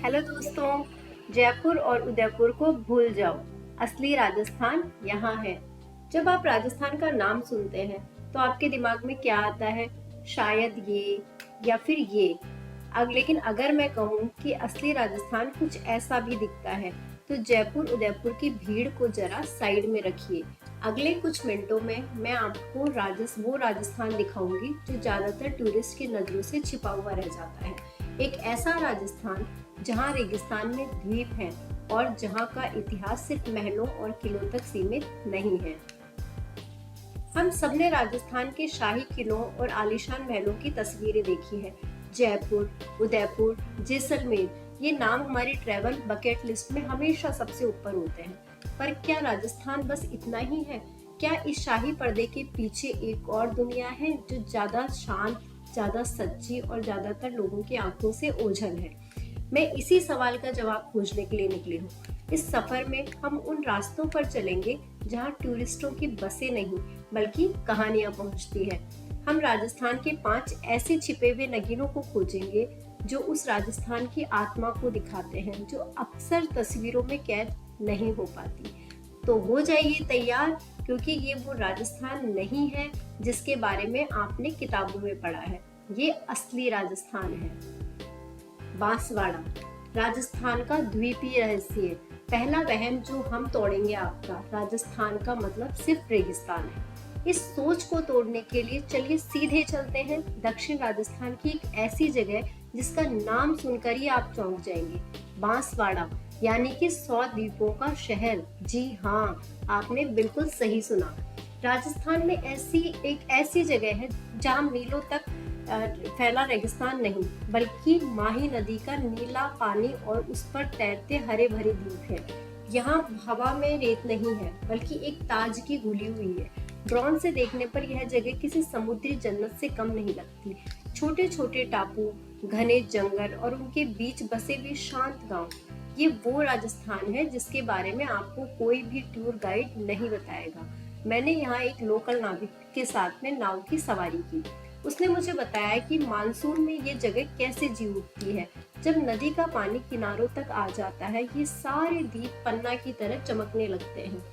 Hello दोस्तों। जयपुर और उदयपुर को भूल जाओ, असली राजस्थान यहाँ है। जब आप राजस्थान का नाम सुनते हैं तो आपके दिमाग में क्या आता है? शायद ये या फिर ये। लेकिन अगर मैं कहूँ कि असली राजस्थान कुछ ऐसा भी दिखता है तो जयपुर उदयपुर की भीड़ को जरा साइड में रखिए। अगले कुछ मिनटों में मैं आपको वो राजस्थान दिखाऊंगी जो ज्यादातर टूरिस्ट की नजरों से छिपा हुआ रह जाता है। एक ऐसा राजस्थान जहाँ रेगिस्तान में द्वीप हैं और जहाँ का इतिहास सिर्फ महलों और किलों तक सीमित नहीं है। हम सबने राजस्थान के शाही किलों और आलीशान महलों की तस्वीरें देखी है। जयपुर, उदयपुर, जैसलमेर, ये नाम हमारी ट्रैवल बकेट लिस्ट में हमेशा सबसे ऊपर होते हैं। पर क्या राजस्थान बस इतना ही है? क्या इस शाही पर्दे के पीछे एक और दुनिया है जो ज्यादा शांत, ज्यादा सच्ची और ज्यादातर लोगों की आंखों से ओझल है? मैं इसी सवाल का जवाब खोजने के लिए निकली हूँ। इस सफर में हम उन रास्तों पर चलेंगे जहाँ टूरिस्टों की बसें नहीं बल्कि कहानियां पहुँचती है। हम राजस्थान के 5 ऐसे छिपे हुए नगीनों को खोजेंगे जो उस राजस्थान की आत्मा को दिखाते हैं, जो अक्सर तस्वीरों में कैद नहीं हो पाती। तो हो जाइए तैयार, क्योंकि ये वो राजस्थान नहीं है जिसके बारे में आपने किताबों में पढ़ा है। ये असली राजस्थान है। बांसवाड़ा, राजस्थान का द्वीपीय रहस्य। पहला वहम जो हम तोड़ेंगे आपका, राजस्थान का मतलब सिर्फ रेगिस्तान है। इस सोच को तोड़ने के लिए चलिए सीधे चलते हैं दक्षिण राजस्थान की एक ऐसी जगह जिसका नाम सुनकर ही आप चौंक जाएंगे। बांसवाड़ा, यानी कि 100 द्वीपों का शहर। जी हाँ, आपने बिल्कुल सही सुना। राजस्थान में एक ऐसी जगह है जहाँ मीलों तक फैला रेगिस्तान नहीं, बल्कि माही नदी का नीला पानी और उस पर तैरते हरे भरे द्वीप है। यहाँ हवा में रेत नहीं है, बल्कि एक ताजगी घुली हुई है। ड्रोन से देखने पर यह जगह किसी समुद्री जन्नत से कम नहीं लगती। छोटे छोटे टापू, घने जंगल और उनके बीच बसे हुए शांत गांव। ये वो राजस्थान है जिसके बारे में आपको कोई भी टूर गाइड नहीं बताएगा। मैंने यहाँ एक लोकल नाविक के साथ में नाव की सवारी की। उसने मुझे बताया कि मानसून में ये जगह कैसे जी उठती है। जब नदी का पानी किनारों तक आ जाता है, ये सारे द्वीप पन्ना की तरह चमकने लगते हैं।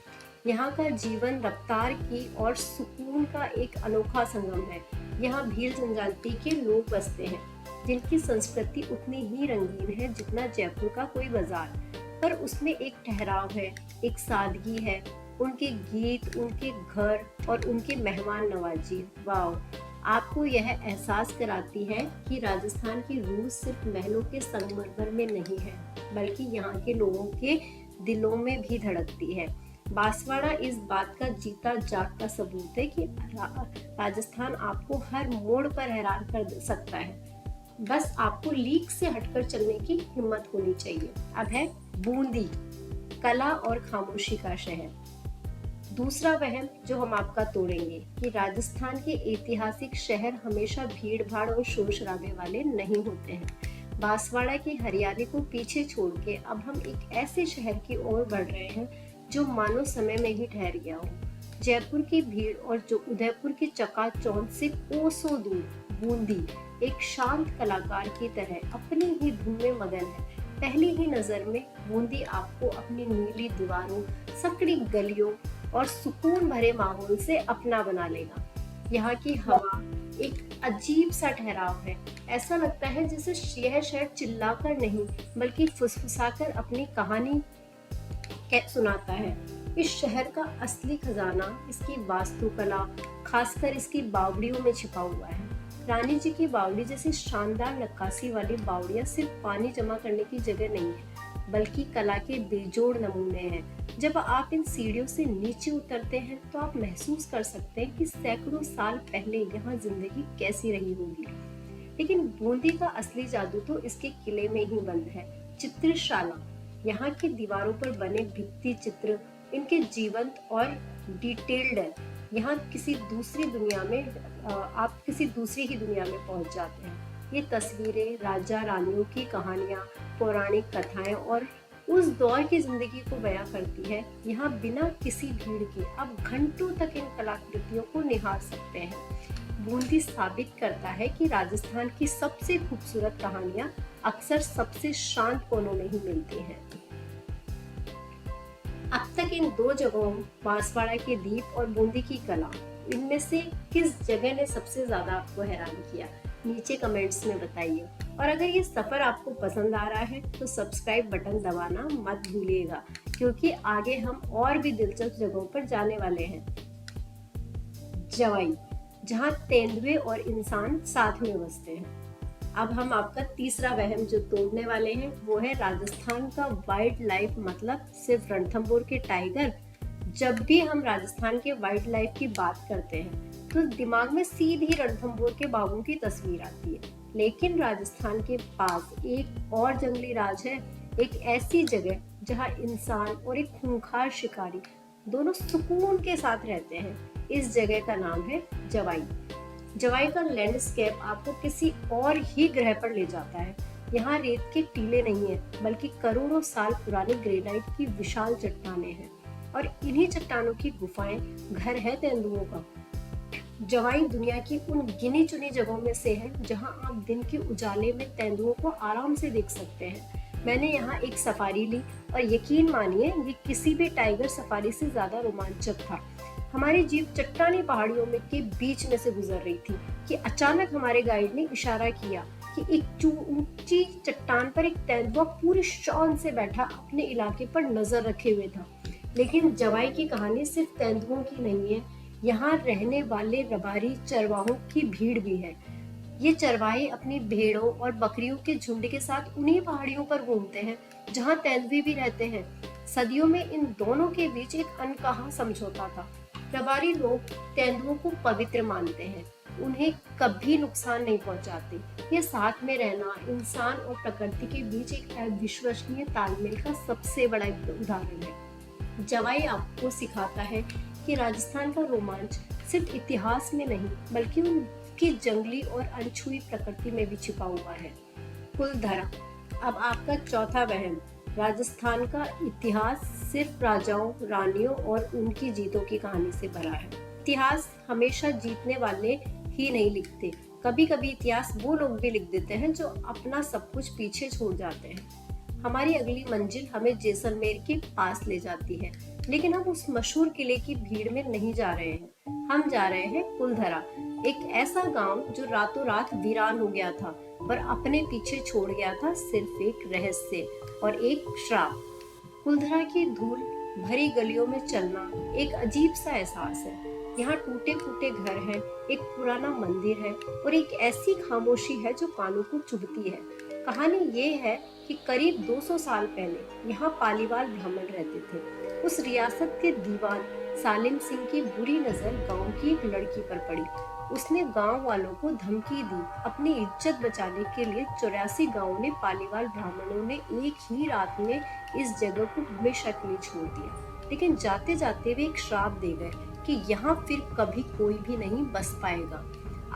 यहाँ का जीवन रफ्तार की और सुकून का एक अनोखा संगम है। यहाँ भील जनजाति के लोग बसते हैं, जिनकी संस्कृति उतनी ही रंगीन है जितना जयपुर का कोई बाजार। पर उसमें एक ठहराव है, एक सादगी है। उनके गीत, उनके घर और उनके मेहमान नवाजी, वाह! आपको यह एहसास कराती है कि राजस्थान की रूह सिर्फ महलों के संगमरमर में नहीं है, बल्कि यहाँ के लोगों के दिलों में भी धड़कती है। बांसवाड़ा इस बात का जीता जागता सबूत है कि राजस्थान आपको हर मोड़ पर हैरान कर सकता है। बस आपको लीक से हटकर चलने की हिम्मत होनी चाहिए। अब है बूंदी, कला और खामोशी का शहर। दूसरा वहम जो हम आपका तोड़ेंगे कि राजस्थान के ऐतिहासिक शहर हमेशा भीड़ भाड़ और शोर शराबे वाले नहीं होते हैं। बांसवाड़ा की हरियाली को पीछे छोड़ के अब हम एक ऐसे शहर की ओर बढ़ रहे हैं जो मानो समय में ही ठहर गया हो। जयपुर की भीड़ और जो उदयपुर की चकाचौंध से कोसों दूर बूंदी एक शांत कलाकार की तरह अपनी ही धुन में मगन है। पहली ही नजर में बूंदी आपको अपनी नीली दीवारों, सकड़ी गलियों और सुकून भरे माहौल से अपना बना लेगा। यहाँ की हवा एक अजीब सा ठहराव है। ऐसा लगता है जैसे यह शहर चिल्लाकर नहीं बल्कि फुसफुसाकर अपनी कहानी सुनाता है। इस शहर का असली खजाना इसकी वास्तुकला, खासकर इसकी बावड़ियों में छिपा हुआ है। रानी जी की बावड़ी जैसी शानदार नक्काशी वाली बावड़ियां सिर्फ पानी जमा करने की जगह नहीं है, बल्कि कला के बेजोड़ नमूने हैं। जब आप इन सीढ़ियों से नीचे उतरते हैं तो आप महसूस कर सकते हैं कि सैकड़ों साल पहले यहाँ जिंदगी कैसी रही होगी। लेकिन बूंदी का असली जादू तो इसके किले में ही बंद है। चित्रशाला, यहाँ की दीवारों पर बने भित्ति चित्र, इनके जीवंत और डिटेल्ड है। यहाँ आप किसी दूसरी ही दुनिया में पहुंच जाते हैं। ये तस्वीरें राजा रानियों की कहानियां, पौराणिक कथाएं और उस दौर की जिंदगी को बयां करती है। यहाँ बिना किसी भीड़ के आप घंटों तक इन कलाकृतियों को निहार सकते हैं। बूंदी साबित करता है कि राजस्थान की सबसे खूबसूरत कहानियां अक्सर सबसे शांत कोनों में ही मिलती हैं। अब तक इन दो जगहों, बांसवाड़ा के द्वीप और बूंदी की कला, इनमें से किस जगह ने सबसे ज्यादा आपको हैरान किया? नीचे कमेंट्स में बताइए। और अगर ये सफर आपको पसंद आ रहा है तो सब्सक्राइब बटन दबाना मत भूलिएगा, क्योंकि आगे हम और भी दिलचस्प जगहों पर जाने वाले हैं। जवाई, जहाँ तेंदुए और इंसान साथ में बसते हैं। अब हम आपका तीसरा वहम जो तोड़ने वाले हैं वो है राजस्थान का वाइल्ड लाइफ, मतलब सिर्फ रणथंभौर के टाइगर। जब भी हम राजस्थान के वाइल्ड लाइफ की बात करते हैं तो दिमाग में सीधी रणथंभौर के बाघों की तस्वीर आती है, लेकिन राजस्थान के पास एक और जंगली राज है, एक ऐसी जगह जहां इंसान और एक खूंखार शिकारी दोनों सुकून के साथ रहते हैं। इस जगह का नाम है जवाई। जवाई का लैंडस्केप आपको किसी और ही ग्रह पर ले जाता है। यहाँ रेत के टीले नहीं है, बल्कि करोड़ों साल पुरानी ग्रेनाइट की विशाल चट्टानें हैं, और इन्हीं चट्टानों की गुफाएं घर है तेंदुओं का। जवाई दुनिया की उन गिनी चुनी जगहों में से है जहां आप दिन के उजाले में तेंदुओं को आराम से देख सकते हैं। मैंने यहाँ एक सफारी ली और यकीन मानिए ये किसी भी टाइगर सफारी से ज्यादा रोमांचक था। हमारी जीप चट्टानी पहाड़ियों में के बीच में से गुजर रही थी कि अचानक हमारे गाइड ने इशारा किया कि एक ऊंची चट्टान पर एक तेंदुआ पूरी शान से बैठा अपने इलाके पर नजर रखे हुए था। लेकिन जवाई की कहानी सिर्फ तेंदुओं की नहीं है, यहाँ रहने वाले रबारी चरवाहों की भीड़ भी है। ये चरवाहे अपनी भेड़ों और बकरियों के झुंड के साथ उन्हीं पहाड़ियों पर घूमते हैं जहाँ तेंदुए भी रहते हैं। सदियों में इन दोनों के बीच एक अनकहा समझौता था। रबारी लोग तेंदुओं को पवित्र मानते हैं, उन्हें कभी नुकसान नहीं पहुंचाते। ये साथ में रहना इंसान और प्रकृति के बीच एक अविश्वसनीय तालमेल का सबसे बड़ा उदाहरण है। जवाई आपको सिखाता है कि राजस्थान का रोमांच सिर्फ इतिहास में नहीं, बल्कि उनकी जंगली और अनछुई प्रकृति में भी छिपा हुआ है। कुलधरा। अब आपका चौथा वहम, राजस्थान का इतिहास सिर्फ राजाओं, रानियों और उनकी जीतों की कहानी से भरा है। इतिहास हमेशा जीतने वाले ही नहीं लिखते, कभी कभी इतिहास वो लोग भी लिख देते हैं जो अपना सब कुछ पीछे छोड़ जाते हैं। हमारी अगली मंजिल हमें जैसलमेर के पास ले जाती है, लेकिन हम उस मशहूर किले की भीड़ में नहीं जा रहे हैं। हम जा रहे हैं कुलधरा, एक ऐसा गांव जो रातों रात वीरान हो गया था, पर अपने पीछे छोड़ गया था सिर्फ एक रहस्य और एक श्राप। कुलधरा की धूल भरी गलियों में चलना एक अजीब सा एहसास है। यहाँ टूटे फूटे घर हैं, एक पुराना मंदिर है और एक ऐसी खामोशी है जो कानों को चुभती है। कहानी ये है कि करीब 200 साल पहले यहाँ पालीवाल ब्राह्मण रहते थे। उस रियासत के दीवान सालिम सिंह की बुरी नजर गांव की एक लड़की पर पड़ी। उसने गांव वालों को धमकी दी। अपनी इज्जत बचाने के लिए 84 गांवों ने पालीवाल ब्राह्मणों ने एक ही रात में इस जगह को हमेशा के लिए छोड़ दिया। लेकिन जाते जाते वे एक श्राप दे गए कि यहाँ फिर कभी कोई भी नहीं बस पाएगा।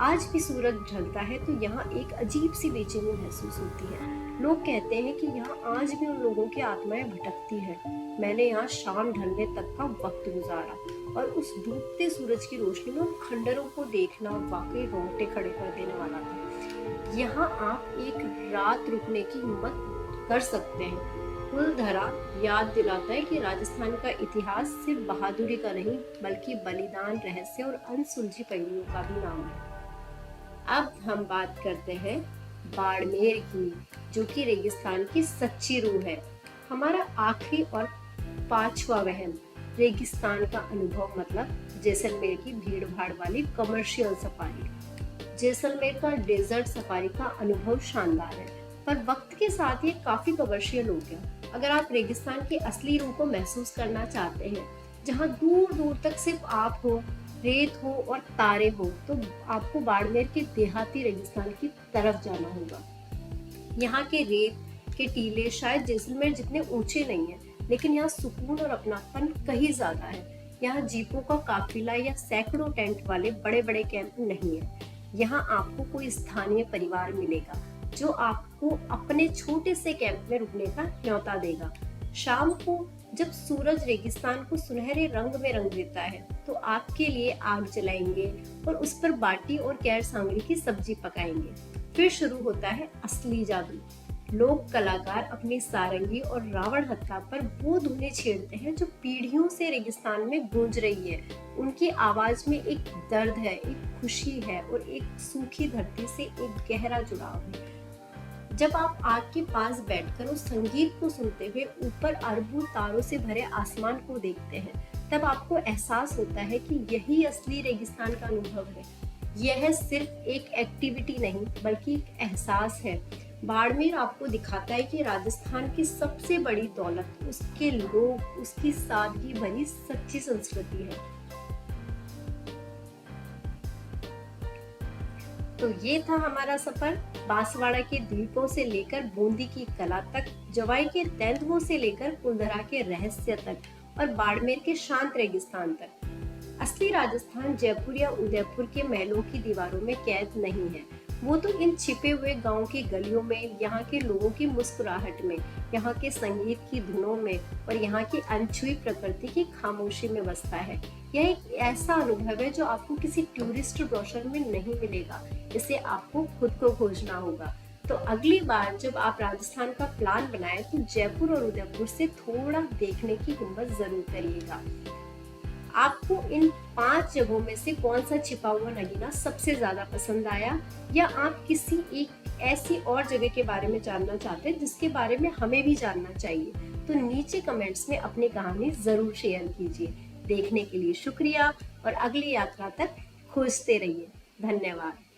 आज भी सूरज ढलता है तो यहाँ एक अजीब सी बेचैनी महसूस होती है। लोग कहते हैं कि यहाँ आज भी उन लोगों की आत्माएं भटकती हैं। मैंने यहाँ शाम ढलने तक का वक्त गुजारा और उस डूबते सूरज की रोशनी में उन खंडरों को देखना वाकई रोंगटे खड़े कर देने वाला था। यहाँ आप एक रात रुकने की हिम्मत कर सकते हैं। कुलधरा याद दिलाता है कि राजस्थान का इतिहास सिर्फ बहादुरी का नहीं, बल्कि बलिदान, रहस्य और अनसुलझी पहलुओं का भी नाम है। अब हम बात करते हैं बाड़मेर की, जो कि रेगिस्तान की सच्ची रूह है। हमारा आखिरी और पांचवा वहम, रेगिस्तान का अनुभव, मतलब जैसलमेर की भीड़ भाड़ वाली कमर्शियल सफारी। जैसलमेर का डेजर्ट सफारी का अनुभव शानदार है, पर वक्त के साथ ये काफी कमर्शियल हो गया। अगर आप रेगिस्तान की असली रूह को महसूस करना चाहते हैं, जहाँ दूर दूर तक सिर्फ आप हो, रेत हो और तारे हो, तो आपको बाड़मेर के देहाती रेगिस्तान की तरफ जाना होगा। यहाँ के रेत के टीले शायद जैसलमेर जितने ऊंचे नहीं है, लेकिन यहाँ सुकून और अपनापन कहीं ज्यादा है। यहाँ जीपों का काफिला या सैकड़ों टेंट वाले बड़े बड़े कैंप नहीं है। यहाँ आपको कोई स्थानीय परिवार मिलेगा जो आपको अपने छोटे से कैंप में रुकने का न्योता देगा। शाम को जब सूरज रेगिस्तान को सुनहरे रंग में रंग देता है तो आपके लिए आग जलाएंगे और उस पर बाटी और कैर सांगरी की सब्जी पकाएंगे। फिर शुरू होता है असली जादू। लोक कलाकार अपनी सारंगी और रावण हत्था पर वो धुनें छेड़ते हैं जो पीढ़ियों से रेगिस्तान में गूंज रही है। उनकी आवाज में एक दर्द है, एक खुशी है और एक सूखी धरती से एक गहरा जुड़ाव है। जब आप आग के पास बैठकर उस संगीत को सुनते हुए ऊपर अरबों तारों से भरे आसमान को देखते हैं, तब आपको एहसास होता है कि यही असली रेगिस्तान का अनुभव है। यह सिर्फ एक एक्टिविटी नहीं बल्कि एक एहसास है। बाड़मेर आपको दिखाता है कि राजस्थान की सबसे बड़ी दौलत उसके लोग, उसकी सादगी भरी सच्ची संस्कृति है। तो ये था हमारा सफर बांसवाड़ा के द्वीपों से लेकर बूंदी की कला तक, जवाई के तेंदुओं से लेकर कुंदरा के रहस्य तक और बाड़मेर के शांत रेगिस्तान तक। असली राजस्थान जयपुर या उदयपुर के महलों की दीवारों में कैद नहीं है, वो तो इन छिपे हुए गांव की गलियों में, यहाँ के लोगों की मुस्कुराहट में, यहाँ के संगीत की धुनों में और यहाँ की अनछुई प्रकृति की खामोशी में बसता है। यह एक ऐसा अनुभव है जो आपको किसी टूरिस्ट ब्रोशर में नहीं मिलेगा, इसे आपको खुद को खोजना होगा। तो अगली बार जब आप राजस्थान का प्लान बनाएं तो जयपुर और उदयपुर से थोड़ा देखने की हिम्मत जरूर करिएगा। आपको इन 5 जगहों में से कौन सा छिपा हुआ नगीना सबसे ज्यादा पसंद आया, या आप किसी एक ऐसी और जगह के बारे में जानना चाहते हैं जिसके बारे में हमें भी जानना चाहिए, तो नीचे कमेंट्स में अपनी कहानी जरूर शेयर कीजिए। देखने के लिए शुक्रिया और अगली यात्रा तक खोजते रहिए। धन्यवाद।